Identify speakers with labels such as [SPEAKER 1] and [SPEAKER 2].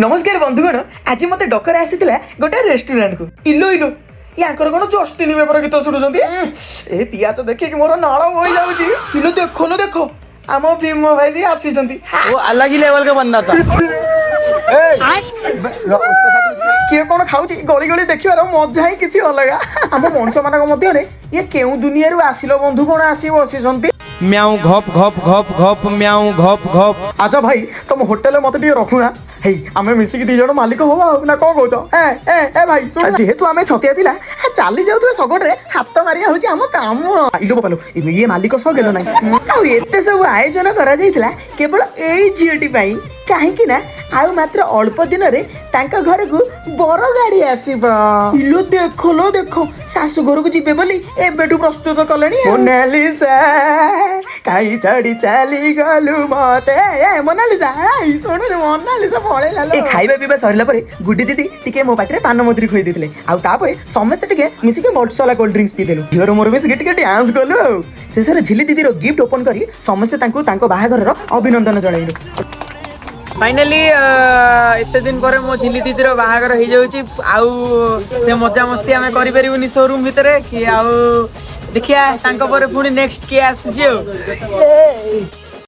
[SPEAKER 1] नमस्कार बंधुगण आज मत डकर आसी गोटे रेस्टोरेंट को इलो इलो याकर कौन जस्टिन बेबर गीत शुणुंट ए पियाज देखिए मोर नाल हो जाऊँगी इलो देखो लो देखो आम भीम भाई भी आसी
[SPEAKER 2] वो अलग ही लेवल का बंदा था।
[SPEAKER 1] किए कौन खाऊ गली गली देखार मजा ही किसी अलग आम मनुष्य मान मध्य ये केउ दुनिया आसिल बंधु कौन आसी बसी
[SPEAKER 2] म्याऊ घप घप घप घप म्याऊ घप घप।
[SPEAKER 1] अच्छा भाई तुम होटेल मत रखुना हे आमे मिसिक दी जण मालिक हो ना कौन कहत ए ए ए भाई सुन जेहेतु आमे छतिया पिला चली जाऊ सगटे हाथ मारिया होची आम काम इलो बोलो ये मालिक सह गेलो ना आ एते सब आयोजन करा जाइतिला केवल एई झियटी पई काहे कि ना आउ मात्र अल्प दिन रे तांका घर को बर गाड़ी आसीबा इलो देखो सासु घर को जिबे बोली एबेटू प्रस्तुत कलेनी मोनालिसा काई छाड़ी चली गलु मते ए मोनालिसा आई सुन रे मोनालिसा पळे लालो ए खाइबा पीबा सरला परे गुडी दीदी टिके मो पाटरे पान मधुरी खुई देथिले आ तापरे समस्त टिके मिसी के मटसला कोल्ड ड्रिंक्स पी देलु झियर मोर मिसी टिके डांस कलु आ शेषरे झिली दीदी रो गिफ्ट ओपन करी समस्त तांको तांको बाहागर रो अभिनंदन जणाइलु।
[SPEAKER 3] फाइनाली एते दिन पर मो झिली दीदी बाहागर हो जाऊँगी आउ से मजा मस्ती आम करें शोरूम भितर कि आउ देखिया पुणी नेक्स्ट किए आसी।